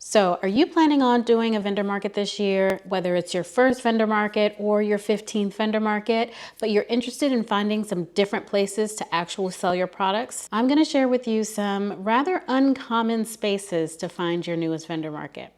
So are you planning on doing a vendor market this year, whether it's your first vendor market or your 15th vendor market, but you're interested in finding some different places to actually sell your products? I'm going to share with you some rather uncommon spaces to find your newest vendor market.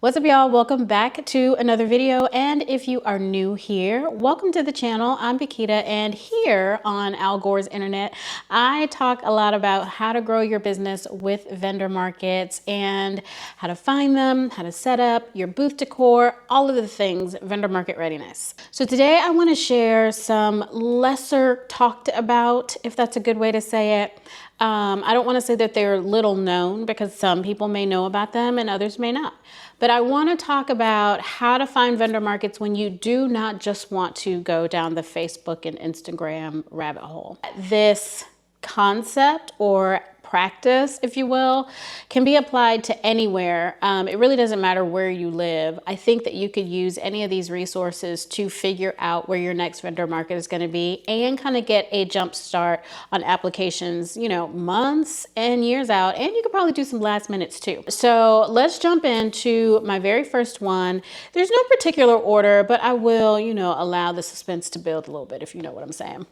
What's up, y'all? Welcome back to another video. And if you are new here, welcome to the channel. I'm Bakita, and here on Al Gore's Internet, I talk a lot about how to grow your business with vendor markets and how to find them, how to set up your booth decor, all of the things vendor market readiness. So today I want to share some lesser talked about, if that's a good way to say it. I don't want to say that they're little known because some people may know about them and others may not. But I want to talk about how to find vendor markets when you do not just want to go down the Facebook and Instagram rabbit hole. This concept or practice, if you will, can be applied to anywhere. It really doesn't matter where you live. I think that you could use any of these resources to figure out where your next vendor market is going to be and kind of get a jump start on applications, months and years out. And you could probably do some last minutes too. So let's jump into my very first one. There's no particular order, but I will, allow the suspense to build a little bit, if you know what I'm saying.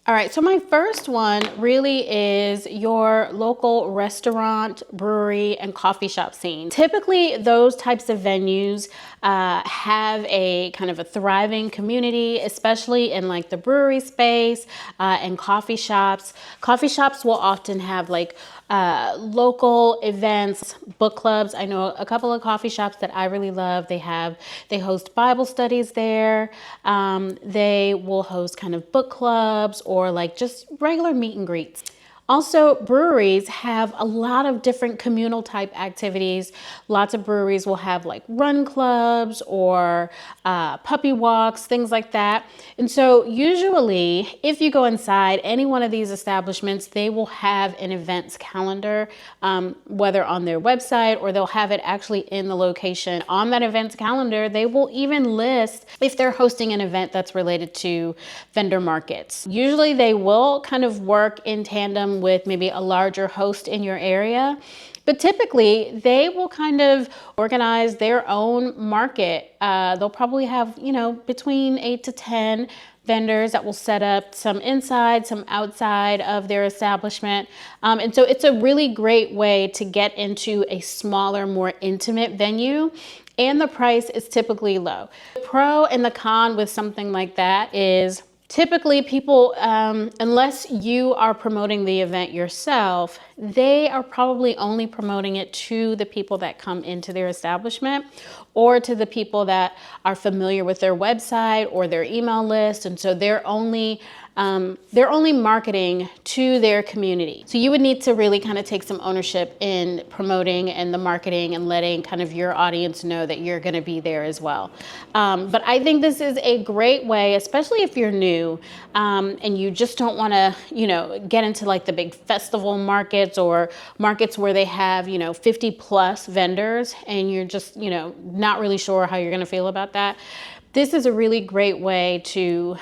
All right, so my first one really is your local restaurant, brewery, and coffee shop scene. Typically, those types of venues have a kind of a thriving community, especially in like the brewery space and coffee shops. Coffee shops will often have like local events, book clubs. I know a couple of coffee shops that I really love. They host Bible studies there. They will host kind of book clubs or like just regular meet and greets. Also, breweries have a lot of different communal type activities. Lots of breweries will have like run clubs or puppy walks, things like that. And so usually if you go inside any one of these establishments, they will have an events calendar, whether on their website or they'll have it actually in the location. On that events calendar, they will even list if they're hosting an event that's related to vendor markets. Usually they will kind of work in tandem with maybe a larger host in your area. But typically they will kind of organize their own market. They'll probably have, between 8 to 10 vendors that will set up some inside, some outside of their establishment. And so it's a really great way to get into a smaller, more intimate venue. And the price is typically low. The pro and the con with something like that is typically people, unless you are promoting the event yourself, they are probably only promoting it to the people that come into their establishment or to the people that are familiar with their website or their email list. And so they're only marketing to their community. So you would need to really kind of take some ownership in promoting and the marketing and letting kind of your audience know that you're going to be there as well. But I think this is a great way, especially if you're new and you just don't want to, get into like the big festival markets or markets where they have, 50 plus vendors and you're just, not really sure how you're going to feel about that. This is a really great way to,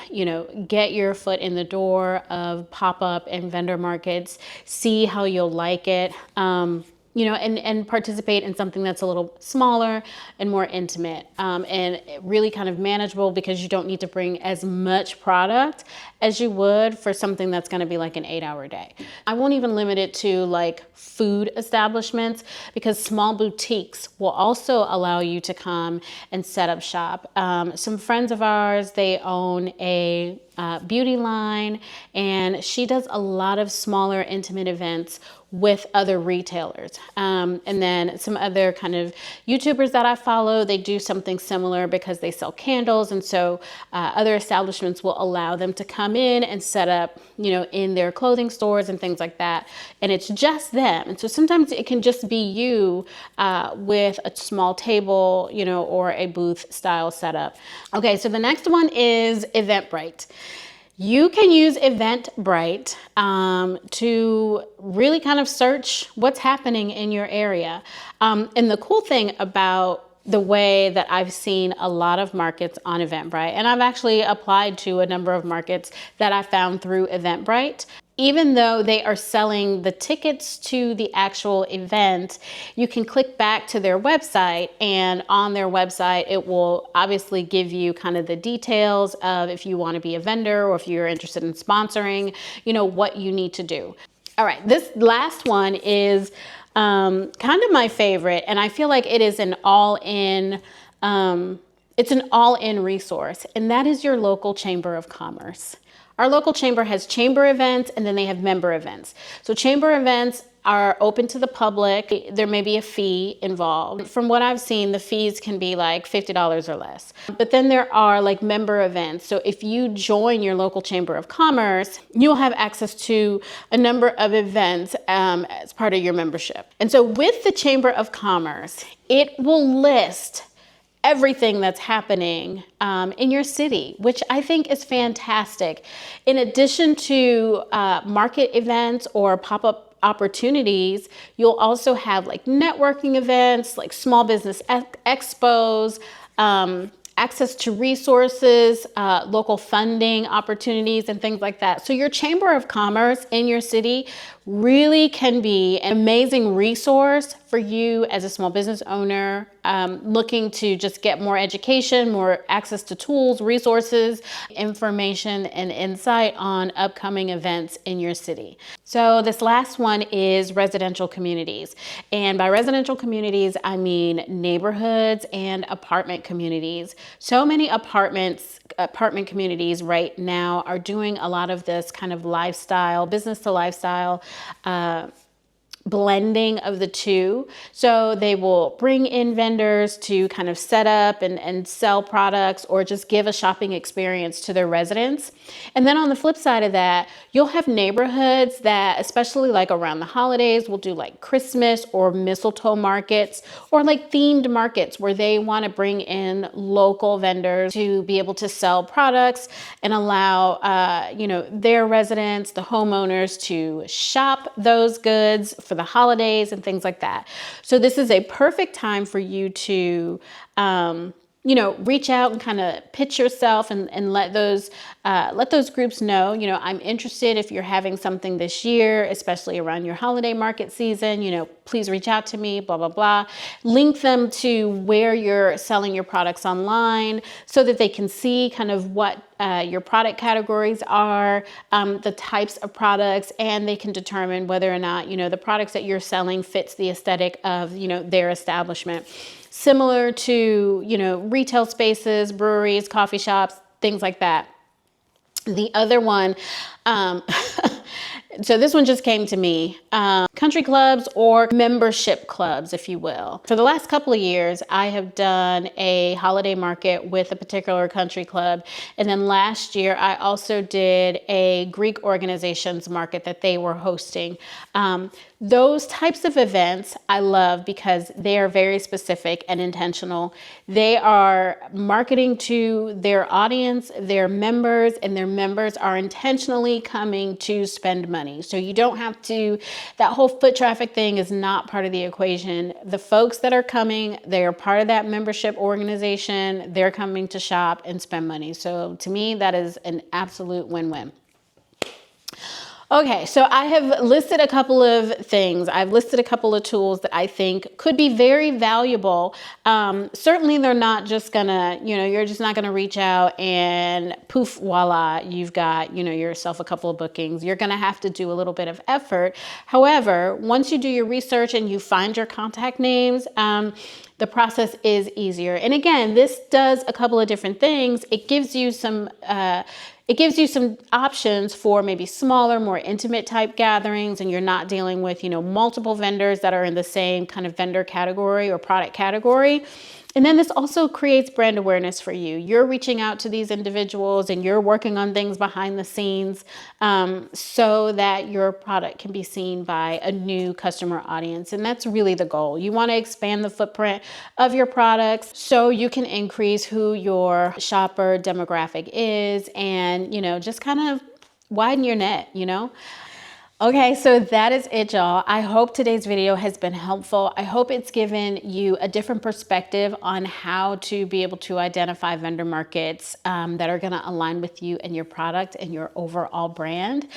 get your foot in the door of pop-up and vendor markets, see how you'll like it, and participate in something that's a little smaller and more intimate and really kind of manageable because you don't need to bring as much product as you would for something that's going to be like an 8-hour day. I won't even limit it to like food establishments because small boutiques will also allow you to come and set up shop. Some friends of ours, they own a beauty line and she does a lot of smaller intimate events with other retailers. And then some other kind of YouTubers that I follow, they do something similar because they sell candles. And so other establishments will allow them to come in and set up, in their clothing stores and things like that. And it's just them. And so sometimes it can just be you with a small table, or a booth style setup. Okay, so the next one is Eventbrite. You can use Eventbrite to really kind of search what's happening in your area. And the cool thing about the way that I've seen a lot of markets on Eventbrite. And I've actually applied to a number of markets that I found through Eventbrite. Even though they are selling the tickets to the actual event, you can click back to their website, and on their website, it will obviously give you kind of the details of if you want to be a vendor or if you're interested in sponsoring, what you need to do. All right, this last one is kind of my favorite, and I feel like it is an all-in, it's an all-in resource, and that is your local chamber of commerce. Our local chamber has chamber events, and then they have member events. So chamber events are open to the public. There may be a fee involved. From what I've seen, the fees can be like $50 or less. But then there are like member events. So if you join your local chamber of commerce, you'll have access to a number of events as part of your membership. And so with the chamber of commerce, it will list everything that's happening in your city, which I think is fantastic. In addition to market events or pop-up opportunities, you'll also have like networking events, like small business expos, access to resources, local funding opportunities, and things like that. So your chamber of commerce in your city really can be an amazing resource for you as a small business owner looking to just get more education, more access to tools, resources, information, and insight on upcoming events in your city. So this last one is residential communities. And by residential communities, I mean neighborhoods and apartment communities. So many apartment communities right now are doing a lot of this kind of lifestyle, business to lifestyle, blending of the two. So they will bring in vendors to kind of set up and sell products or just give a shopping experience to their residents. And then on the flip side of that, you'll have neighborhoods that, especially like around the holidays, will do like Christmas or mistletoe markets or like themed markets where they want to bring in local vendors to be able to sell products and allow, their residents, the homeowners, to shop those goods for the holidays and things like that. So this is a perfect time for you to, reach out and kind of pitch yourself and let those groups know, I'm interested if you're having something this year, especially around your holiday market season, please reach out to me, blah, blah, blah. Link them to where you're selling your products online so that they can see kind of what your product categories are, the types of products, and they can determine whether or not, the products that you're selling fits the aesthetic of, their establishment. Similar to, retail spaces, breweries, coffee shops, things like that. The other one, so this one just came to me, country clubs or membership clubs, if you will. For the last couple of years, I have done a holiday market with a particular country club. And then last year, I also did a Greek organizations market that they were hosting. Those types of events I love because they are very specific and intentional. They are marketing to their audience, their members, and their members are intentionally coming to spend money. So you don't have to, that whole foot traffic thing is not part of the equation. The folks that are coming, they are part of that membership organization. They're coming to shop and spend money. So to me, that is an absolute win-win. Okay, so I have listed a couple of things. I've listed a couple of tools that I think could be very valuable. Certainly they're not just gonna, you're just not gonna reach out and poof, voila, you've got, yourself a couple of bookings. You're gonna have to do a little bit of effort. However, once you do your research and you find your contact names, the process is easier. And again, this does a couple of different things. It gives you some options for maybe smaller, more intimate type gatherings, and you're not dealing with, multiple vendors that are in the same kind of vendor category or product category. And then this also creates brand awareness for you. You're reaching out to these individuals and you're working on things behind the scenes so that your product can be seen by a new customer audience. And that's really the goal. You want to expand the footprint of your products so you can increase who your shopper demographic is and, just kind of widen your net, Okay, so that is it, y'all. I hope today's video has been helpful. I hope it's given you a different perspective on how to be able to identify vendor markets that are gonna align with you and your product and your overall brand.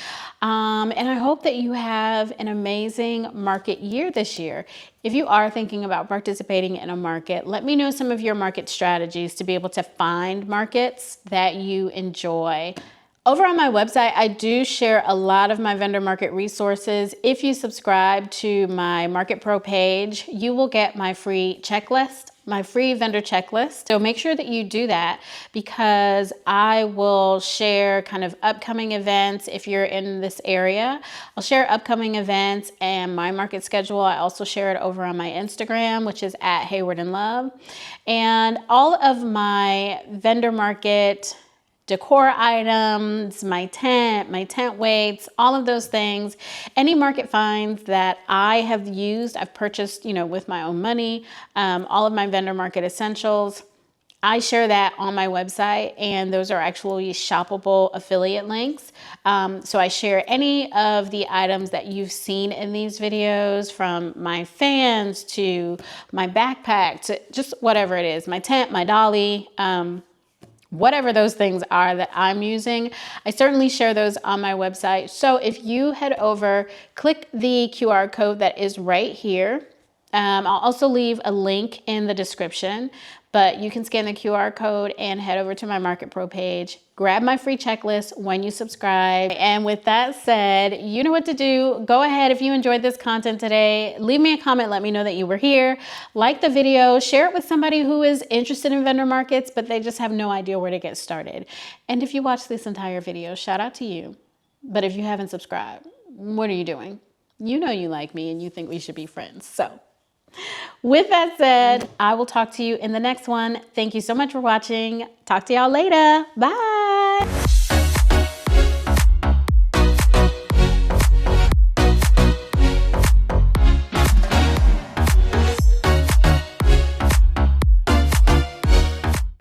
And I hope that you have an amazing market year this year. If you are thinking about participating in a market, let me know some of your market strategies to be able to find markets that you enjoy. Over on my website, I do share a lot of my vendor market resources. If you subscribe to my Market Pro page, you will get my free checklist, my free vendor checklist. So make sure that you do that, because I will share kind of upcoming events. If you're in this area, I'll share upcoming events and my market schedule. I also share it over on my Instagram, which is at haywardandlove. And all of my vendor market decor items, my tent weights, all of those things, any market finds that I have used, I've purchased, with my own money, all of my vendor market essentials, I share that on my website, and those are actually shoppable affiliate links. So I share any of the items that you've seen in these videos, from my fans to my backpack to just whatever it is, my tent, my dolly, whatever those things are that I'm using, I certainly share those on my website. So if you head over, click the QR code that is right here. I'll also leave a link in the description, but you can scan the QR code and head over to my Market Pro page. Grab my free checklist when you subscribe. And with that said, you know what to do. Go ahead, if you enjoyed this content today, leave me a comment, let me know that you were here. Like the video, share it with somebody who is interested in vendor markets, but they just have no idea where to get started. And if you watch this entire video, shout out to you. But if you haven't subscribed, what are you doing? You know you like me and you think we should be friends. So with that said, I will talk to you in the next one. Thank you so much for watching. Talk to y'all later. Bye.